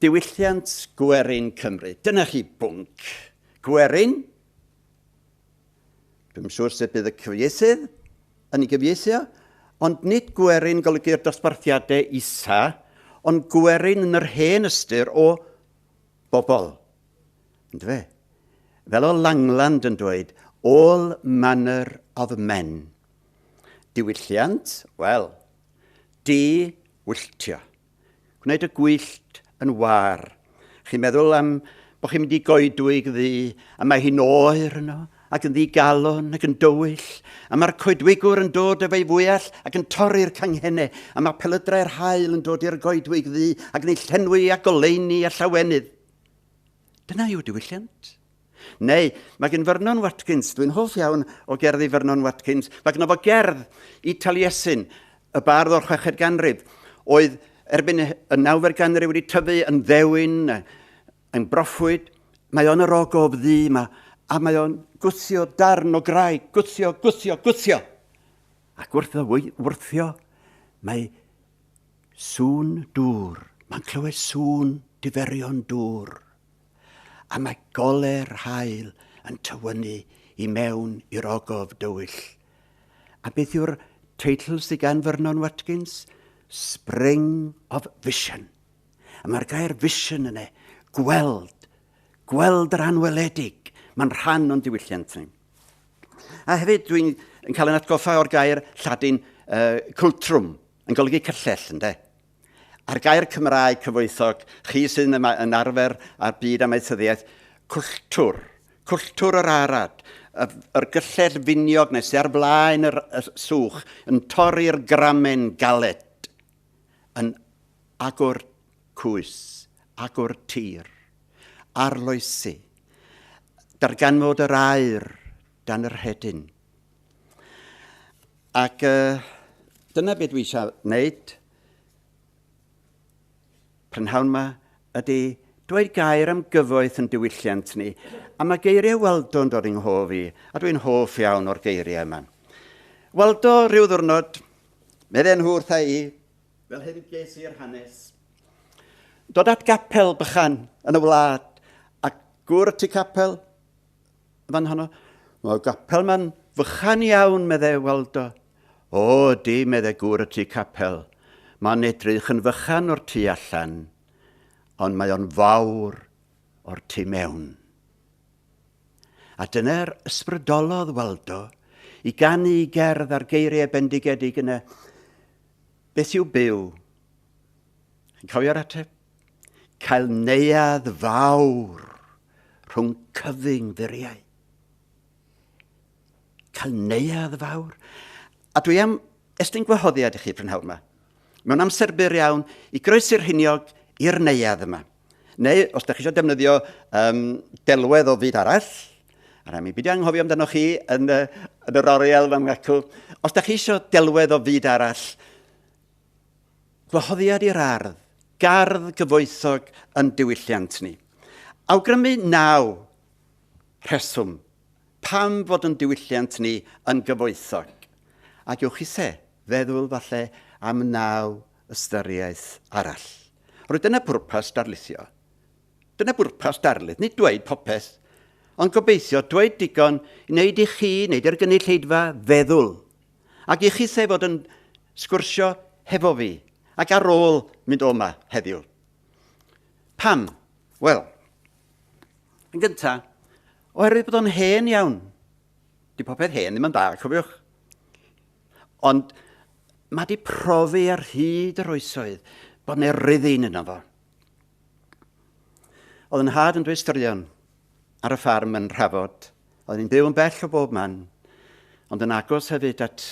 diwylliant Gwerin Cymru. Dyna chi bwnc. Gwerin. Dwi'n siŵr sut bydd y cyfieithydd yn ei gyfieithu, ond nid Gwerin golygu'r dosbarthiadau isa, ond Gwerin yn yr hen ystyr o bobl. Ynddo fe? Fel o Langland yn dweud, all manner of men. Diwylliant, wel, di-wylltio. Gwneud y gwyllt yn war. Chi'n meddwl am bod chi'n mynd i goedwig ddi, a mae hi'n oer yno, ac yn ddigalon, ac yn dywyll, a mae'r coedwigwr yn dod efo'i fwyall ac yn torri'r canghennau, a mae pelydrau'r haul yn dod i'r goedwig ddi, ac yn ei llenwi a goleini a llawenydd. Dyna yw diwylliant. Neu, mae gen Vernon Watkins, dwi'n hoff iawn o gerddi Vernon Watkins, mae gen o fo gerdd i Taliesin, y bardd o'r 6eg ganrif, oedd erbyn y 9eg ganrif wedi tyfu yn ddewin, yn broffwyd, mae o'n yr ogof ddi yma, a mae o'n gwthio darn o graig, gwthio. Ac wrth o wrthio, mae sŵn dŵr, mae'n clywed sŵn diferion dŵr. A mae gole'r haul yn tywynnu i mewn i'r ogof dywyll. A beth yw'r teitl sydd gan Vernon Watkins? Spring of Vision. A mae'r gair vision yna, gweld yr anweledig. Mae'n rhan o'n diwylliant ni. A hefyd dwi'n cael yn atgoffa o'r gair Lladin cwltrwm, yn golygu cyllell, ynddo? A'r gair Cymraeg cyfoethog, chi sydd yn arfer ar byd amaethyddiaeth, cwltwr yr arad, yr gyllell finiog nes ar blaen y swch, yn torri'r gramen galed, yn agor cwys, agor tir, arloesi, darganfod yr aer dan yr hedyn. Ac dyna beth dwi eisiau wneud, prynhawn yma, ydy dweud gair am gyfoeth yn diwylliant ni, a mae geiriau Waldo yn dod i'n hoff i, a dwi'n hoff iawn o'r geiriau yma. Waldo rhyw ddwrnod, medden nhw wrtha i, fel hyn ges i'r hanes, dod at gapel bychan yn y wlad, a gwr ti capel, fan honno, mae gapel ma'n fychan iawn, medde Waldo. O, di, medde gwr ti capel, mae'n edrych yn fychan o'r tu allan, ond mae o'n fawr o'r tu mewn. A dyna'r ysbrydolodd Waldo i ganu i gerdd ar geiriau bendigedig yna. Beth yw byw? Chi'n cofio'r ateb? Cael neuadd fawr rhwng cyfyng ddiriau. Cael neuadd fawr. A dwi am estyn gwahoddiad i chi prynhawn yma. Mewn amser byr iawn i groesi'r hiniog i'r neuadd yma. Neu, os ydych chi eisiau defnyddio delwedd o fyd arall, a mi byd anghofio amdano chi yn yr oriel fan gacw, os ydych chi eisiau delwedd o fyd arall, gwahoddiad i'r ardd, gardd gyfoethog yn diwylliant ni. Awgrymu 9 rheswm pam fod yn diwylliant ni yn gyfoethog. Ac ywch chi feddwl falle am 9 ystyriaeth arall. Rwy'n dyna bwrpas darlithio. Dyna bwrpas darlith, nid dweud popeth, ond gobeithio dweud digon i wneud i chi, wneud i'r gynulleidfa feddwl. Ac i chi fod yn sgwrsio hefo fi, ac ar ôl mynd o yma heddiw. Pam? Wel, yn gyntaf, oherwydd bod o'n hen iawn. Di popeth hen ddim yn da, cofiwch. Ond mae di profi ar hyd yr oesoedd bod yna ryddin yno fo. Oedd yn had yn dweud straeon ar y ffarm yn Rhafod. Oedd ni'n byw yn bell o bob man, ond yn agos hefyd at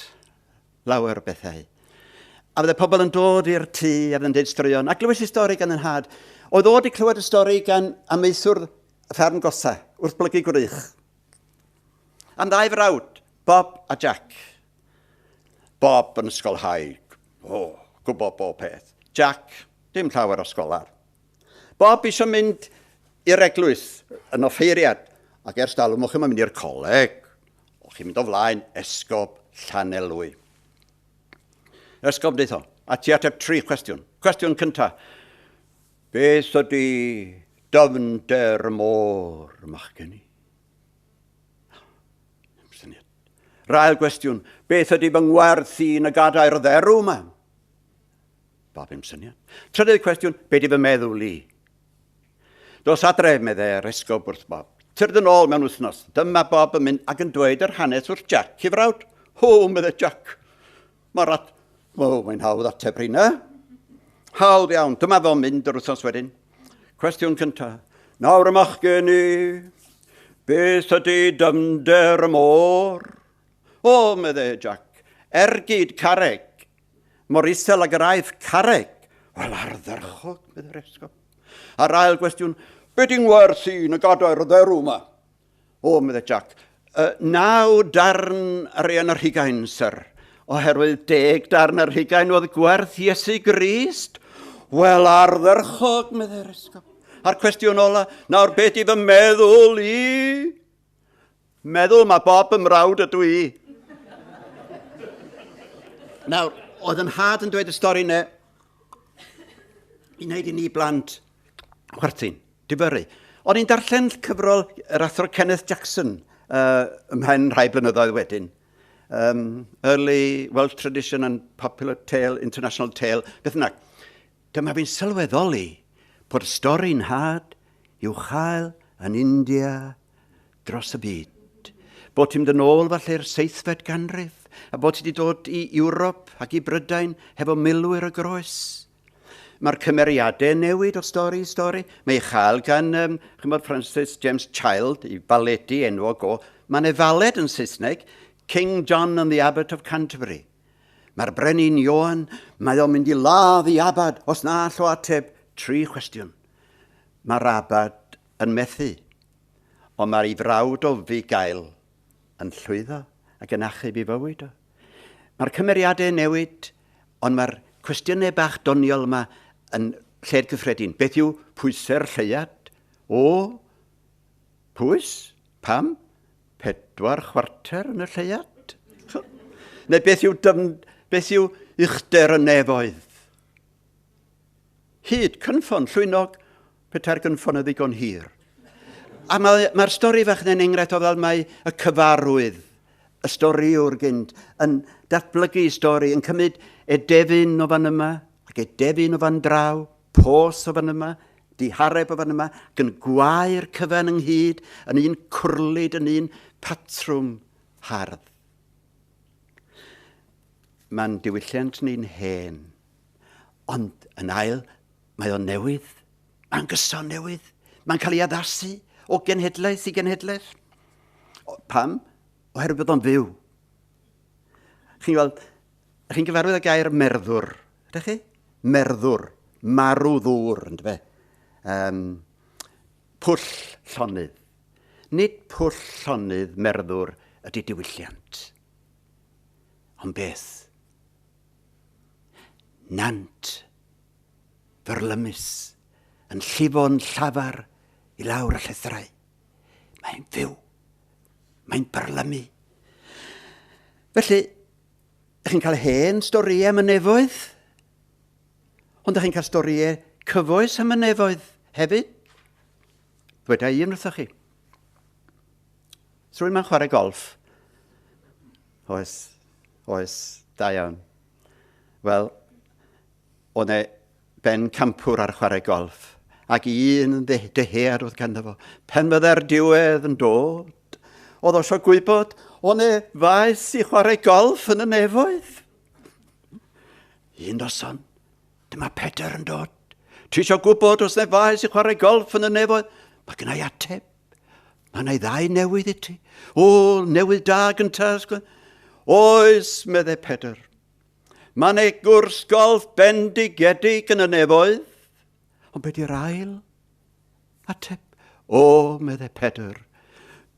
lawer o bethau. A fydde pobl yn dod i'r tŷ a fydde'n dweud straeon. A glywes i stori gan yn had. Oedd oedd i clywed y stori gan amaethwr y ffarm gosa, wrth blygu gwrych. Am 2 frawd, Bob a Jack. Bob yn ysgolhaig. Gwybod bob peth. Jack, dim llawer o sgolar. Bob eisiau mynd i'r eglwys yn offeiriad, ac ers dalwm o'ch chi'n mynd i'r coleg. O'ch chi'n mynd o flaen esgob Llanelwy. Esgob deitho, a ti ateb 3 cwestiwn. Cwestiwn cyntaf. Beth ydy dyfnder y môr mach gen i? Rhael gwestiwn, beth ydy fy ngwerth i yn y gadair dderw yma? Bob yn syniad. Trydydd cwestiwn, beth ydy fy meddwl i? Dos adre medde'r esgob wrth Bob. Tyrd yn ôl mewn wythnos. Dyma Bob yn mynd ac yn dweud yr hanes wrth Jack. Cifrawd, medde Jack. Mae'n hawdd ateb rhywun, Hawdd iawn. Dyma fo'n mynd yr wythnos wedyn. Cwestiwn cyntaf. Nawr ymach gen i. Beth ydy dyfnder y môr? Medde Jack. Ergyd carreg. Mor isel ag yr aeth carreg. Wel, ardderchog, medde'r esgob. A'r ail gwestiwn, beth yng ngwerth i yn y gadair dderw yma? Medde Jack. 9 darn arian yr hugain, sir. Oherwydd 10 darn yr hugain oedd gwerth Iesu Grist. Wel, ardderchog, medde'r esgob. A'r cwestiwn ola, nawr beth i fy meddwl i? Meddwl mae Bob yn mrawd ydw i. Nawr, oedd yn had yn dweud y stori ne, i wneud i ni blant chwerthin, difyru. O'n i'n darllen cyfrol yr athro Kenneth Jackson ymhen rhai blynyddoedd wedyn. Early Welsh Tradition and Popular Tale, International Tale, beth yna. Dyma fi'n sylweddoli bod y stori'n had i'w chael yn India dros y byd. Bod ti'n mynd yn ôl falle'r 7fed ganrif, a bod ti wedi dod i Ewrop ac i Brydain hefo milwyr y groes. Mae'r cymeriadau newid o stori i stori. Mae chael gan Francis James Child i baledu enwog o. Mae'n efaled yn Saesneg, King John and the Abbot of Canterbury. Mae'r brenin Ioan, mae o'n mynd i ladd i abad os na all o ateb 3 cwestiwn. Mae'r abad yn methu, ond mae'r ei frawd o fi gael yn llwyddo ac yn achub i fywyd o. Mae'r cymeriadau newid, ond mae'r cwestiynau bach doniol yma yn lled gyffredin. Beth yw pwysau'r lleiad? Pwys? Pam? 4 chwarter yn y lleiad? Neu beth yw uchder y nefoedd? Hyd, cynffon, llwynog, peter gynffon y ddigon hir. A mae'r stori fach yn enghraifft o fel mae y cyfarwydd, y stori o'r gynt, yn datblygu stori, yn cymryd edefyn o fan yma, ac edefyn o fan draw, pos o fan yma, dihareb o fan yma, ac yn gwair cyfan ynghyd, yn un cwrlid, yn un patrwm hardd. Mae'n diwylliant ni'n hen, ond yn ail, mae o'n newydd, mae'n gyson newydd, mae'n cael ei addasu o genhedlaeth i genhedlaeth. Pam? Oherwydd bod o'n fyw. Chi'n gyfarwydd y gair merddwr, ydych chi? Merddwr, marw ddŵr, ynddo fe. Pwll llonydd. Nid pwll llonydd merddwr ydy diwylliant. Ond beth? Nant, fyrlymus, yn llifo'n llafar i lawr y llethrau. Mae'n fyw. Mae'n byrlymu. Felly, ych chi'n cael hen storiau am y nefoedd, ond ych chi'n cael storiau cyfoes am y nefoedd hefyd. Dweda un wrthoch chi. Rwy'n ma'n chwarae golf? Oes, da iawn. Wel, o'n e ben campwr ar chwarae golf, ac un dehead oedd ganddo fo. Pen fydde'r diwedd yn dod, oedd o sio gwybod, o'n e faes i chwarae golf yn y nefoedd. Un noson, dyma Peter yn dod. Ti sio gwybod os ne faes i chwarae golf yn y nefoedd? Mae gynnau ateb. Mae yna 2 newydd i ti. Newydd da gyntaf. Oes, medde Peter. Mae yna gwrs golf bendigedig yn y nefoedd. Ond beth yw'r ail? Ateb. Medde Peter.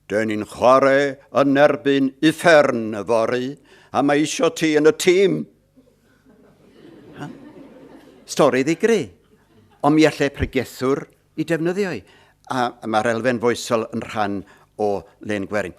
Dyn ni'n chwarae yn erbyn uffern y fori, a mae isio ti yn y tîm. Stori ddigri. Ond mi allai pregethwr i defnyddio i. A mae'r elfen foesol yn rhan o Len Gwerin.